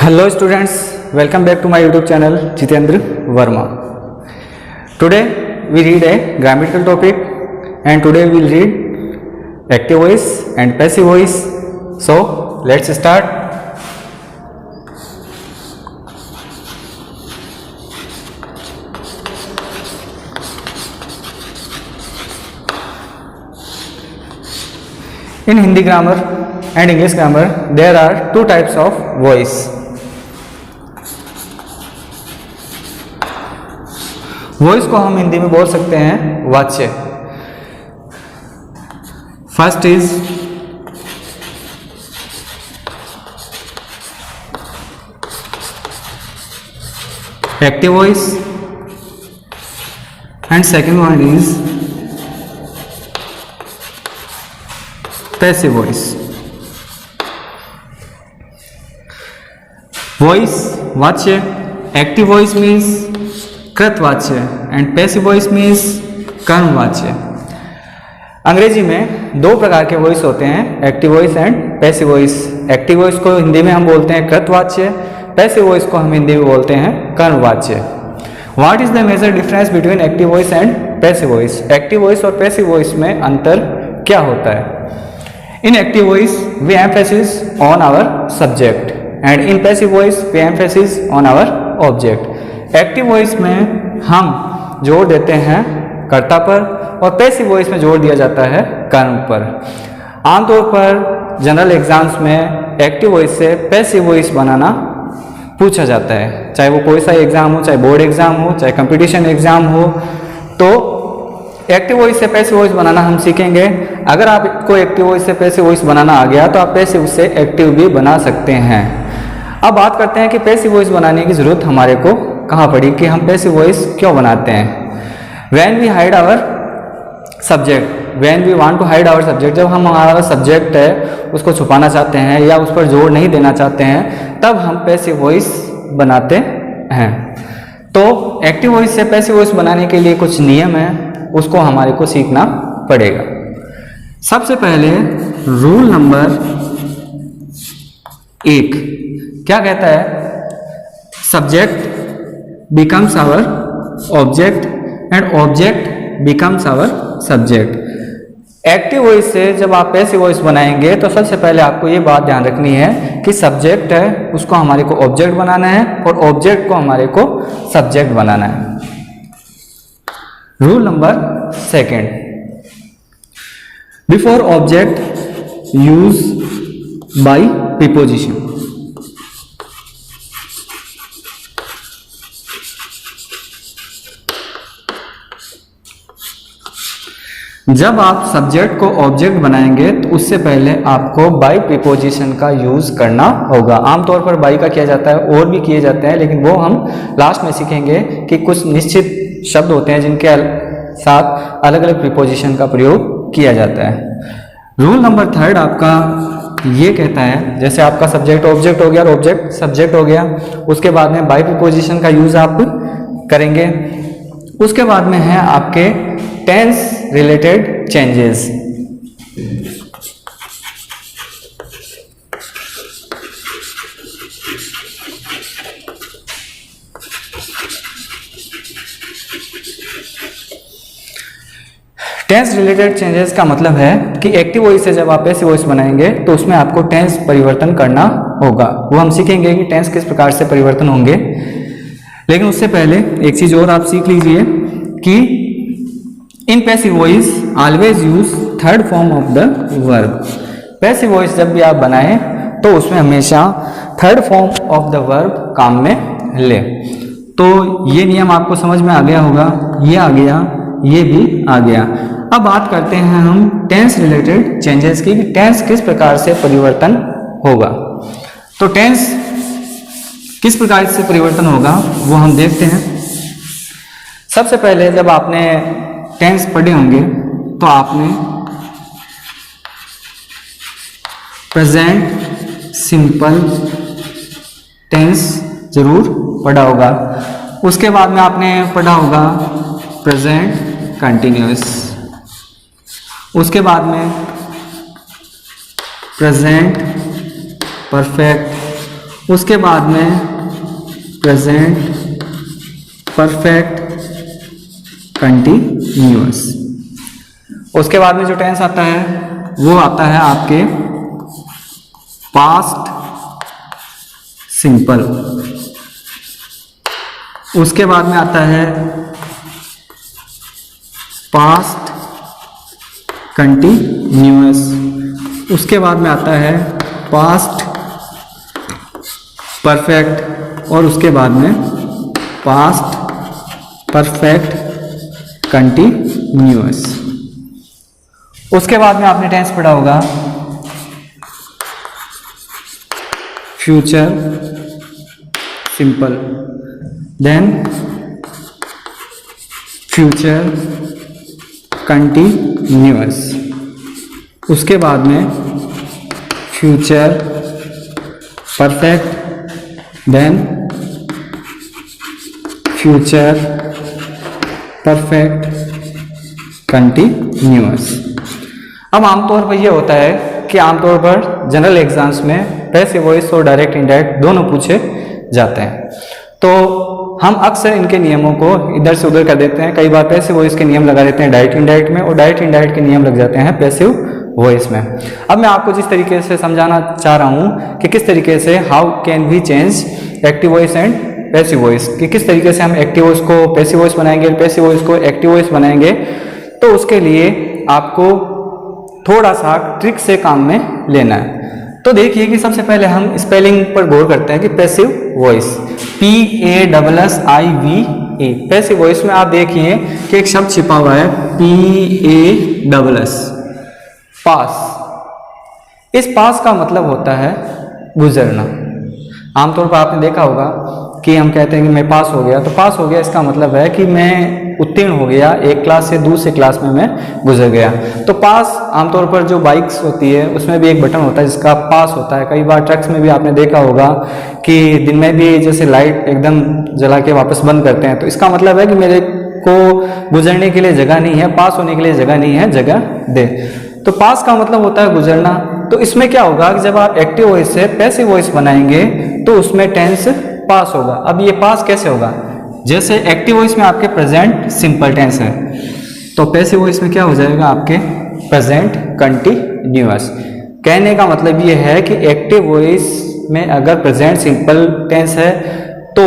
Hello students, welcome back to my YouTube channel Jitendra Verma. Today we read a grammatical topic and today we will read active voice and passive voice. So let's start. In Hindi grammar and English grammar there are two types of voice. Voice को हम हिंदी में बोल सकते हैं वाच्य. First is active voice and second one is passive voice. Voice वाच्य, active voice means कृतवाच्य and passive voice means कर्मवाच्य. अंग्रेजी में दो प्रकार के वॉइस होते हैं, active voice and passive voice. Active voice को हिंदी में हम बोलते हैं कृतवाच्य, पैसिव वॉइस को हम हिंदी में बोलते हैं कर्मवाच्य. What is the major difference between active voice and passive voice? Active voice और पैसिव वॉइस में अंतर क्या होता है? In active voice we emphasis on our subject and in passive voice we emphasis on our object. Active voice में हम जोर देते हैं कर्ता पर और पैसिव वॉइस में जोर दिया जाता है कर्म पर. आमतौर पर जनरल एग्जाम्स में एक्टिव वॉइस से पैसिव वॉइस बनाना पूछा जाता है, चाहे वो कोई सा एग्जाम हो, चाहे बोर्ड एग्जाम हो, चाहे कंपटीशन एग्जाम हो. तो एक्टिव वॉइस से पैसिव वॉइस बनाना हम सीखेंगे. अगर आपको एक्टिव वॉइस से पैसिव वॉइस बनाना आ गया तो आप पैसिव से एक्टिव भी बना सकते हैं. अब बात करते हैं कि पैसिव वॉइस बनाने की जरूरत हमारे को कहाँ पड़ी, कि हम पैसिव वॉइस क्यों बनाते हैं. When we hide our subject, when we want to hide our subject, जब हम हमारा सब्जेक्ट है उसको छुपाना चाहते हैं या उस पर जोर नहीं देना चाहते हैं तब हम पैसिव वॉइस बनाते हैं. तो एक्टिव वॉइस से पैसिव वॉइस बनाने के लिए कुछ नियम है, उसको हमारे को सीखना पड़ेगा. सबसे पहले रूल नंबर 1 क्या कहता है? Subject becomes our object and object becomes our subject. Active voice से जब आप पैसिव वॉइस बनाएंगे तो सबसे पहले आपको ये बात ध्यान रखनी है कि सब्जेक्ट है उसको हमारे को ऑब्जेक्ट बनाना है और ऑब्जेक्ट को हमारे को सब्जेक्ट बनाना है. Rule number 2, before object use by preposition. जब आप सब्जेक्ट को ऑब्जेक्ट बनाएंगे तो उससे पहले आपको बाय प्रीपोजिशन का यूज करना होगा. आमतौर पर बाय का किया जाता है और भी किए जाते हैं, लेकिन वो हम लास्ट में सीखेंगे कि कुछ निश्चित शब्द होते हैं जिनके साथ अलग अलग प्रीपोजिशन का प्रयोग किया जाता है. रूल नंबर 3 आपका ये कहता है, जैसे आपका सब्जेक्ट ऑब्जेक्ट हो गया और ऑब्जेक्ट सब्जेक्ट हो गया, उसके बाद में बाय प्रीपोजिशन का यूज आप करेंगे. उसके बाद में है आपके tense related changes. Tense related changes का मतलब है कि एक्टिव वॉइस से जब आप पैसिव वॉइस बनाएंगे तो उसमें आपको टेंस परिवर्तन करना होगा. वो हम सीखेंगे कि टेंस किस प्रकार से परिवर्तन होंगे. लेकिन उससे पहले एक चीज और आप सीख लीजिए कि इन passive voice always use third form of the verb. Passive voice जब भी आप बनाएं तो उसमें हमेशा third form of the verb काम में ले. तो ये नियम आपको समझ में आ गया होगा, ये आ गया, ये भी आ गया. अब बात करते हैं हम टेंस रिलेटेड चेंजेस की, कि टेंस किस प्रकार से परिवर्तन होगा. तो टेंस किस प्रकार से परिवर्तन होगा वो हम देखते हैं. सबसे पहले जब आपने टेंस पढ़े होंगे तो आपने प्रेजेंट सिंपल टेंस जरूर पढ़ा होगा. उसके बाद में आपने पढ़ा होगा प्रेजेंट कंटिन्यूअस. उसके बाद में प्रेजेंट परफेक्ट उसके बाद में प्रेजेंट परफेक्ट कंटिन्यूअस। उसके बाद में जो टेंस आता है वो आता है आपके पास्ट सिंपल। उसके बाद में आता है पास्ट कंटिन्यूअस। उसके बाद में आता है पास्ट परफेक्ट और उसके बाद में पास्ट परफेक्ट कंटिन्यूअस। उसके बाद में आपने टेंस पढ़ा होगा future simple, then future continuous, उसके बाद में future perfect, then future perfect continuous. अब आमतौर पर यह होता है कि आमतौर पर जनरल एग्जाम्स में पैसिव वॉइस और डायरेक्ट इनडायरेक्ट दोनों पूछे जाते हैं, तो हम अक्सर इनके नियमों को इधर से उधर कर देते हैं। कई बार पैसिव वॉइस के नियम लगा देते हैं डायरेक्ट इनडायरेक्ट में और डायरेक्ट इनडायरेक्ट के नियम लग जाते हैं पैसिव वॉइस में। अब मैं आपको जिस तरीके से समझाना चाह रहा हूँ कि किस तरीके से how can we change active voice and passive voice, कि किस तरीके से हम एक्टिव वॉइस को पैसिव वॉइस बनाएंगे, पैसिव वॉइस को एक्टिव वॉइस बनाएंगे, तो उसके लिए आपको थोड़ा सा ट्रिक से काम में लेना है। तो देखिए कि सबसे पहले हम स्पेलिंग पर गौर करते हैं कि passive voice PASSIVE। Passive voice में आप देखिए कि एक शब्द छिपा हुआ है PASS, पास। इस पास का मतलब होता है गुजरना। आमतौर पर आपने देखा होगा कि हम कहते हैं कि मैं पास हो गया, तो पास हो गया इसका मतलब है कि मैं उत्तीर्ण हो गया, एक क्लास से दूसरे क्लास में मैं गुजर गया। तो पास आमतौर पर जो बाइक्स होती है उसमें भी एक बटन होता है जिसका पास होता है। कई बार ट्रक्स में भी आपने देखा होगा कि दिन में भी जैसे लाइट एकदम जला के वापस बंद करते हैं, तो इसका मतलब है कि मेरे को गुजरने के लिए जगह नहीं है, पास होने के लिए जगह नहीं है, जगह दे। तो पास का मतलब होता है गुजरना। तो इसमें क्या होगा कि जब आप एक्टिव वॉइस से पैसिव वॉइस बनाएंगे तो उसमें टेंस पास होगा। अब ये पास कैसे होगा, जैसे एक्टिव वॉइस में आपके प्रेजेंट सिंपल टेंस है, तो पैसिव वॉइस में क्या हो जाएगा आपके प्रेजेंट कंटिन्यूअस। कहने का मतलब ये है कि एक्टिव वॉइस में अगर प्रेजेंट सिंपल टेंस है तो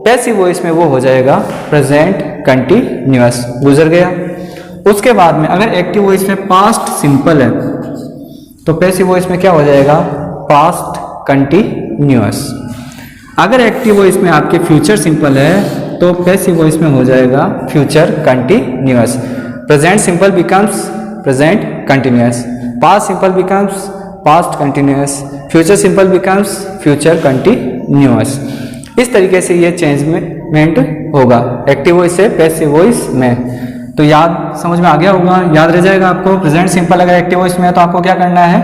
पैसिव वॉइस में वो हो जाएगा प्रेजेंट कंटिन्यूअस, गुजर गया। उसके बाद में अगर एक्टिव वॉइस में पास्ट सिंपल है तो पैसिव वॉइस में क्या हो जाएगा पास्ट कंटिन्यूअस। अगर एक्टिव वॉइस में आपके फ्यूचर सिंपल है तो पैसिव वॉइस में हो जाएगा future continuous. Present simple becomes present continuous, past simple becomes past continuous, future simple becomes future continuous. इस तरीके से ये चेंजमेंट होगा एक्टिव वॉइस से पैसिव वॉइस में। तो याद समझ में आ गया होगा, याद रह जाएगा आपको। प्रेजेंट सिंपल अगर एक्टिव वॉइस में है तो आपको क्या करना है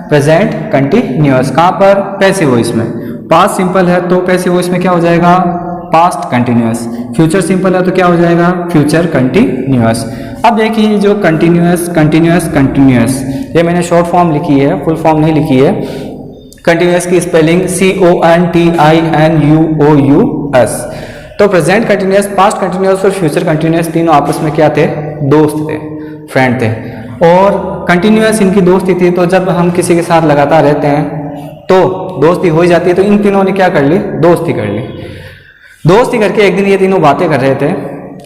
प्रेजेंट कंटिन्यूअस, कहाँ पर पैसिव वॉइस में। पास्ट सिंपल है तो पैसिव वॉइस में क्या हो जाएगा पास्ट कंटिन्यूअस, फ्यूचर सिंपल है तो क्या हो जाएगा फ्यूचर कंटिन्यूअस। अब देखिए जो कंटिन्यूअस कंटिन्यूअस कंटिन्यूअस, ये मैंने शॉर्ट फॉर्म लिखी है, फुल फॉर्म नहीं लिखी है। कंटिन्यूअस की स्पेलिंग CONTINUOUS। तो प्रेजेंट कंटिन्यूअस, पास्ट कंटिन्यूअस और फ्यूचर कंटिन्यूअस तीनों आपस में क्या थे दोस्त थे, फ्रेंड थे। और कंटिन्यूअस इनकी दोस्ती थी, तो जब हम किसी के साथ लगातार रहते हैं तो दोस्ती हो ही जाती है। तो इन तीनों ने क्या कर ली दोस्ती कर ली। दोस्ती करके एक दिन ये तीनों बातें कर रहे थे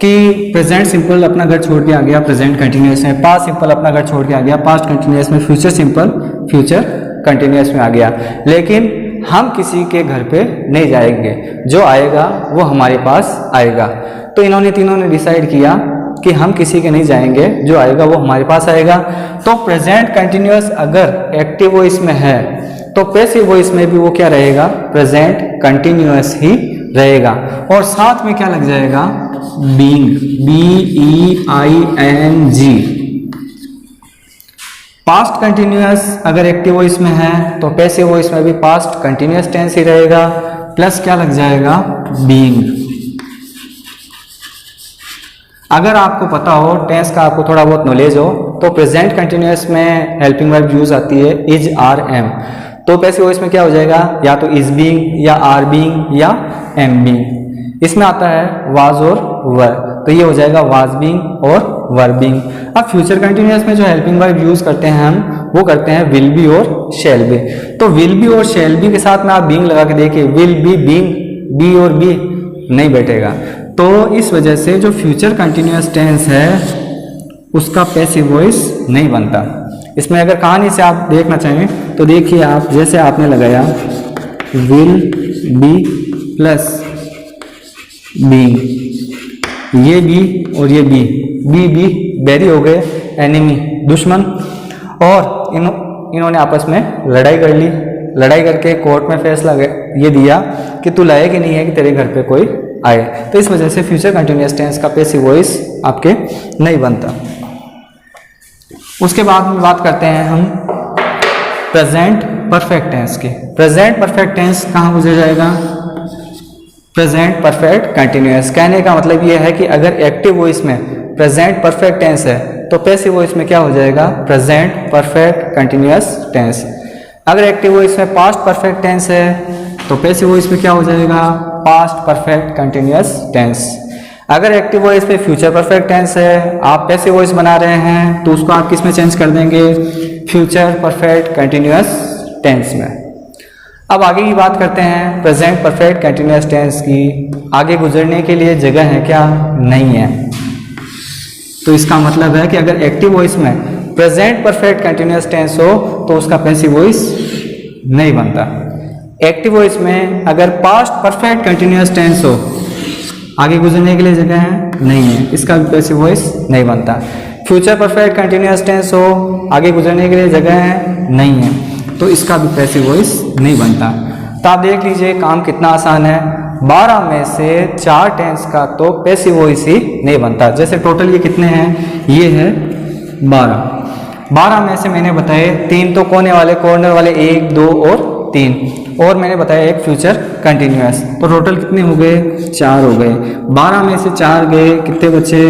कि प्रेजेंट सिंपल अपना घर छोड़ के आ गया प्रेजेंट कंटिन्यूअस में, पास्ट सिंपल अपना घर छोड़ के आ गया पास्ट कंटिन्यूअस में, फ्यूचर सिंपल फ्यूचर कंटिन्यूअस में आ गया। लेकिन हम किसी के घर पे नहीं जाएंगे, जो आएगा वो हमारे पास आएगा। तो इन्होंने तीनों ने डिसाइड किया कि हम किसी के नहीं जाएंगे, जो आएगा वो हमारे पास आएगा। तो प्रेजेंट कंटिन्यूअस अगर एक्टिव वॉइस में है तो पैसिव वॉइस में भी वो क्या रहेगा प्रेजेंट कंटिन्यूअस ही रहेगा। और साथ में क्या लग जाएगा बीइंग, BEING। पास्ट कंटिन्यूअस अगर एक्टिव वॉइस में है तो पैसिव वॉइस में भी पास्ट कंटिन्यूअस टेंस ही रहेगा, प्लस क्या लग जाएगा बीइंग। अगर आपको पता हो टेंस का, आपको थोड़ा बहुत नॉलेज हो, तो प्रेजेंट कंटिन्यूअस में हेल्पिंग वर्ब यूज आती है इज, आर, एम। तो पैसिव वॉइस में क्या हो जाएगा, या तो इज बीइंग या आर बीइंग या एम बीइंग। इसमें आता है वाज और वर, तो ये हो जाएगा वाज बीइंग और वर बीइंग। अब फ्यूचर कंटिन्यूअस में जो हेल्पिंग वर्ब यूज करते हैं हम, वो करते हैं विल बी और शैल बी। तो विल बी और शैल बी के साथ में आप बीइंग लगा के देखिए, विल बी बीइंग, बी और बी नहीं बैठेगा। तो इस वजह से जो फ्यूचर कंटिन्यूअस टेंस है उसका पैसिव वॉइस नहीं बनता। इसमें अगर कहानी से आप देखना चाहें तो देखिए, आप जैसे आपने लगाया विल बी प्लस बीइंग, ये बी और ये बी, बी बैरी हो गए, एनिमी दुश्मन, और इन्होंने आपस में लड़ाई कर ली। लड़ाई करके कोर्ट में फैसला ये दिया कि तू लायक ही नहीं है कि तेरे घर पे कोई आए। तो इस वजह से फ्यूचर कंटिन्यूअस टेंस का पैसिव वॉइस आपके नहीं बनता। उसके बाद में बात करते हैं हम प्रेजेंट परफेक्ट टेंस की। प्रेजेंट परफेक्ट टेंस कहाँ गुजर जाएगा, प्रेजेंट परफेक्ट कंटिन्यूअस। कहने का मतलब ये है कि अगर एक्टिव वॉइस में प्रेजेंट परफेक्ट टेंस है तो पैसिव वॉइस में क्या हो जाएगा, प्रेजेंट परफेक्ट कंटिन्यूअस टेंस। अगर एक्टिव वॉइस में पास्ट परफेक्ट टेंस है तो पैसिव वॉइस में क्या हो जाएगा, पास्ट परफेक्ट कंटिन्यूअस टेंस। अगर एक्टिव वॉइस पे फ्यूचर परफेक्ट टेंस है, आप पैसिव वॉइस बना रहे हैं, तो उसको आप किस में चेंज कर देंगे, फ्यूचर परफेक्ट कंटिन्यूअस टेंस में। अब आगे की बात करते हैं प्रेजेंट परफेक्ट कंटिन्यूअस टेंस की। आगे गुजरने के लिए जगह है क्या, नहीं है। तो इसका मतलब है कि अगर एक्टिव वॉइस में प्रेजेंट परफेक्ट कंटिन्यूअस टेंस हो तो उसका पैसिव वॉइस नहीं बनता। एक्टिव वॉइस में अगर पास्ट परफेक्ट कंटिन्यूअस टेंस हो, आगे गुजरने के लिए जगह है, नहीं है, इसका भी पैसिव वॉइस नहीं बनता। फ्यूचर परफेक्ट कंटिन्यूअस टेंस हो, आगे गुजरने के लिए जगह है, नहीं है, तो इसका भी पैसिव वॉइस नहीं बनता। तो आप देख लीजिए काम कितना आसान है। 12 में से 4 टेंस का तो पैसिव वॉइस ही नहीं बनता। जैसे टोटल ये कितने हैं, ये है 12 में से मैंने बताए 3 तो कोने वाले, कॉर्नर वाले 1, 2 और 3, और मैंने बताया एक फ्यूचर कंटिन्यूअस। तो टोटल कितने हो गए, 4 हो गए। 12 में से 4 गए, कितने बचे,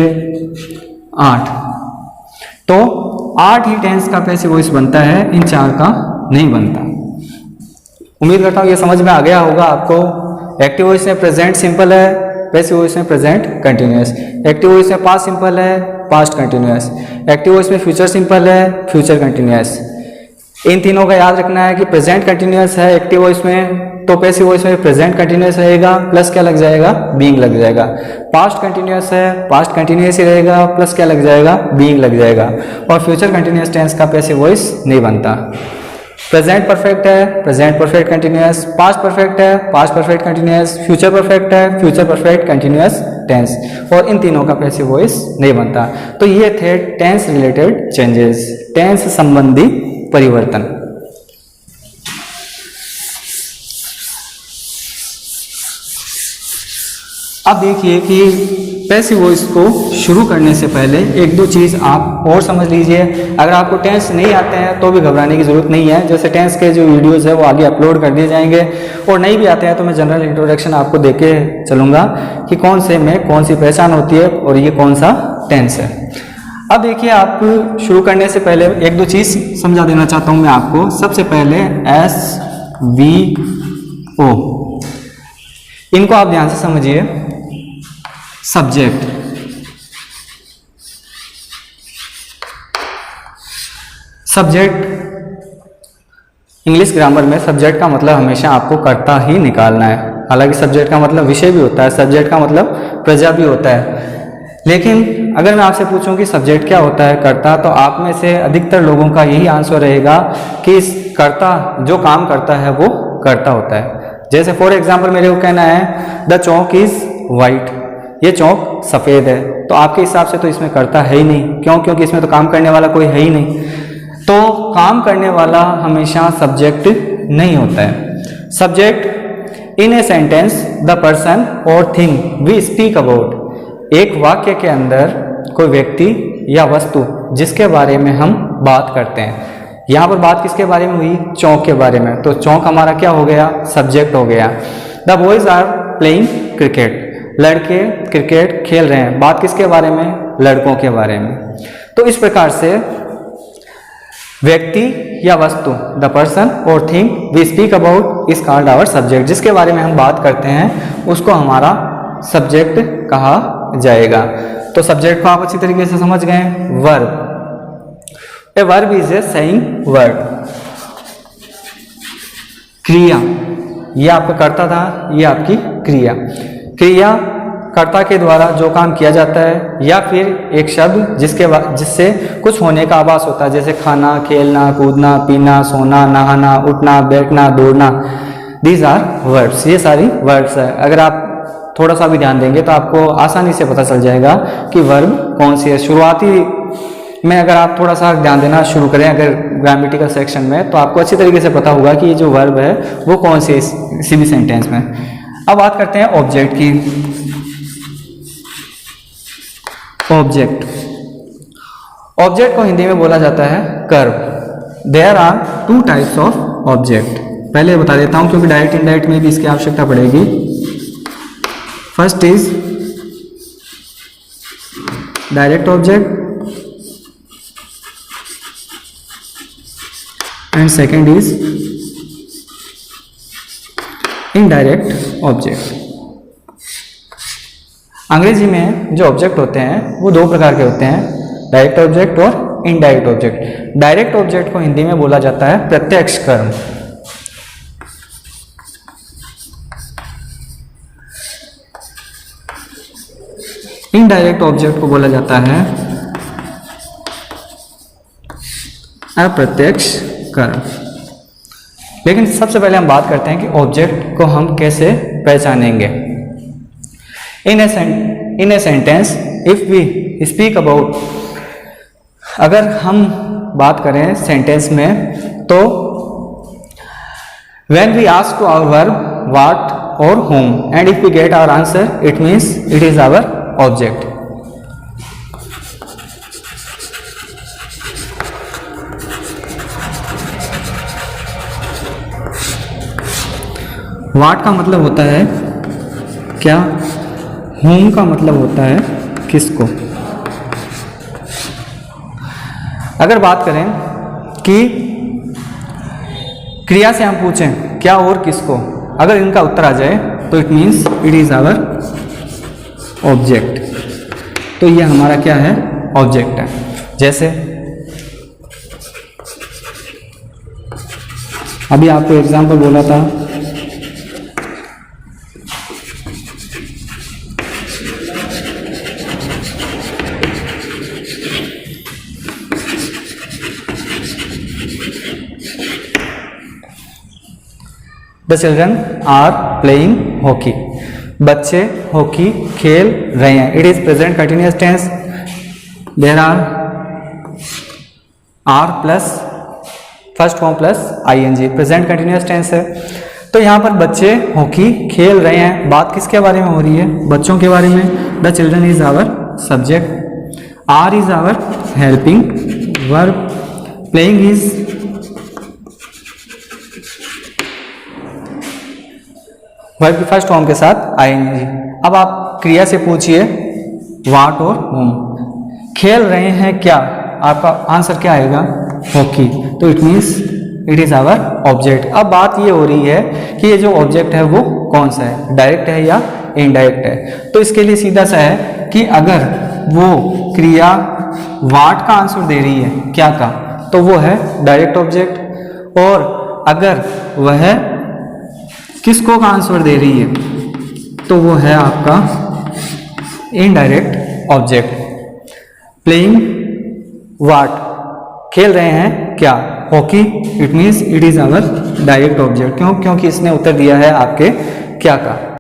8। तो 8 ही टेंस का पैसिव वॉइस बनता है, इन 4 का नहीं बनता। उम्मीद करता हूँ ये समझ में आ गया होगा आपको। एक्टिव वॉइस में प्रेजेंट सिंपल है, पैसिव वॉइस में प्रेजेंट कंटिन्यूअस। एक्टिव वॉइस में पास्ट सिंपल है, पास्ट कंटिन्यूअस। एक्टिव वॉइस में फ्यूचर सिंपल है, फ्यूचर कंटिन्यूअस। इन तीनों का याद रखना है कि प्रेजेंट कंटिन्यूअस है एक्टिव वॉइस में, तो पैसिव वॉइस में प्रेजेंट कंटिन्यूअस रहेगा, प्लस क्या लग जाएगा, बीइंग लग जाएगा। पास्ट कंटिन्यूअस है, पास्ट कंटिन्यूअस ही रहेगा, प्लस क्या लग जाएगा, बीइंग लग जाएगा। और फ्यूचर कंटिन्यूअस टेंस का पैसिव वॉइस नहीं बनता। प्रेजेंट परफेक्ट है, present perfect continuous. Past perfect है, past perfect continuous. Future perfect है, फ्यूचर परफेक्ट कंटिन्यूअस टेंस। और इन तीनों का पैसिव वॉइस नहीं बनता। तो ये थे टेंस रिलेटेड चेंजेस, टेंस संबंधी परिवर्तन। अब देखिए कि पैसिव वॉइस को शुरू करने से पहले 1-2 चीज़ आप और समझ लीजिए। अगर आपको टेंस नहीं आते हैं तो भी घबराने की ज़रूरत नहीं है। जैसे टेंस के जो वीडियोस है वो आगे अपलोड कर दिए जाएंगे, और नहीं भी आते हैं तो मैं जनरल इंट्रोडक्शन आपको देके चलूँगा कि कौन से में कौन सी पहचान होती है और ये कौन सा टेंस है। अब देखिए, आप शुरू करने से पहले 1-2 चीज़ समझा देना चाहता हूँ मैं आपको। सबसे पहले SVO, इनको आप ध्यान से समझिए। सब्जेक्ट, सब्जेक्ट इंग्लिश ग्रामर में सब्जेक्ट का मतलब हमेशा आपको कर्ता ही निकालना है। हालांकि सब्जेक्ट का मतलब विषय भी होता है, सब्जेक्ट का मतलब प्रजा भी होता है। लेकिन अगर मैं आपसे पूछूं कि सब्जेक्ट क्या होता है, कर्ता, तो आप में से अधिकतर लोगों का यही आंसर रहेगा कि इस कर्ता जो काम करता है वो कर्ता होता है। जैसे फॉर एग्जाम्पल मेरे को कहना है द चौक इज वाइट, ये चौक सफ़ेद है, तो आपके हिसाब से तो इसमें कर्ता है ही नहीं। क्यों? क्योंकि इसमें तो काम करने वाला कोई है ही नहीं। तो काम करने वाला हमेशा सब्जेक्ट नहीं होता है। Subject in a sentence the person और थिंग वी स्पीक अबाउट, एक वाक्य के अंदर कोई व्यक्ति या वस्तु जिसके बारे में हम बात करते हैं। यहाँ पर बात किसके बारे में हुई? चौक के बारे में। तो चौक हमारा क्या हो गया? सब्जेक्ट हो गया। The boys are playing cricket, लड़के क्रिकेट खेल रहे हैं। बात किसके बारे में? लड़कों के बारे में। तो इस प्रकार से व्यक्ति या वस्तु, द पर्सन और thing we speak about is called our subject. जिसके बारे में हम बात करते हैं उसको हमारा सब्जेक्ट कहा जाएगा। तो सब्जेक्ट को आप अच्छी तरीके से समझ गए। Verb, a verb is a saying word. क्रिया, ये आपका कर्ता था, ये आपकी क्रिया। क्रिया कर्ता के द्वारा जो काम किया जाता है या फिर एक शब्द जिससे कुछ होने का आभास होता है, जैसे खाना, खेलना, कूदना, पीना, सोना, नहाना, उठना, बैठना, दौड़ना। दीज आर वर्ड्स, ये सारी वर्ड्स है। अगर आप थोड़ा सा भी ध्यान देंगे तो आपको आसानी से पता चल जाएगा कि वर्ब कौन सी है। शुरुआती में अगर आप थोड़ा सा ध्यान देना शुरू करें अगर ग्रामेटिकल सेक्शन में, तो आपको अच्छी तरीके से पता होगा कि ये जो वर्ब है वो कौन सी है किसी भी सेंटेंस में। अब बात करते हैं ऑब्जेक्ट की। ऑब्जेक्ट, ऑब्जेक्ट को हिंदी में बोला जाता है कर्व। There are two types of object. पहले बता देता हूं क्योंकि डायरेक्ट इनडायरेक्ट में भी इसकी आवश्यकता पड़ेगी। First is direct object and second is indirect object. अंग्रेजी में जो ऑब्जेक्ट होते हैं वो दो प्रकार के होते हैं, डायरेक्ट ऑब्जेक्ट और इनडायरेक्ट ऑब्जेक्ट। डायरेक्ट ऑब्जेक्ट को हिंदी में बोला जाता है प्रत्यक्ष कर्म। इनडायरेक्ट ऑब्जेक्ट को बोला जाता है अप्रत्यक्ष कर्म। लेकिन सबसे पहले हम बात करते हैं कि ऑब्जेक्ट को हम कैसे पहचानेंगे। In a sentence if we speak about, अगर हम बात करें सेंटेंस में तो when we ask to our verb what और whom and if we get our answer it means it is our object. What का मतलब होता है क्या, whom का मतलब होता है किसको। अगर बात करें कि क्रिया से हम पूछें क्या और किसको, अगर इनका उत्तर आ जाए तो it means it is our object. तो ये हमारा क्या है, ऑब्जेक्ट है। जैसे अभी आपको एग्जाम्पल बोला था, the children are playing hockey. बच्चे हॉकी खेल रहे हैं। It is present continuous tense. There are plus first form plus ING, present continuous tense है। तो यहाँ पर बच्चे हॉकी खेल रहे हैं। बात किसके बारे में हो रही है, बच्चों के बारे में। The children is our subject, are is our helping verb, playing is verb की फर्स्ट फॉर्म के साथ आएंगे। अब आप क्रिया से पूछिए व्हाट और whom। खेल रहे हैं क्या, आपका आंसर क्या आएगा, हॉकी। तो it means it is our object. अब बात ये हो रही है कि ये जो ऑब्जेक्ट है वो कौन सा है, डायरेक्ट है या इनडायरेक्ट है। तो इसके लिए सीधा सा है कि अगर वो क्रिया व्हाट का आंसर दे रही है क्या का, तो वो है डायरेक्ट ऑब्जेक्ट। और अगर वह किसको का आंसर दे रही है तो वो है आपका इनडायरेक्ट ऑब्जेक्ट। प्लेइंग व्हाट, खेल रहे हैं क्या, hockey, it means it is our direct object. क्यों, क्योंकि इसने उत्तर दिया है आपके क्या का।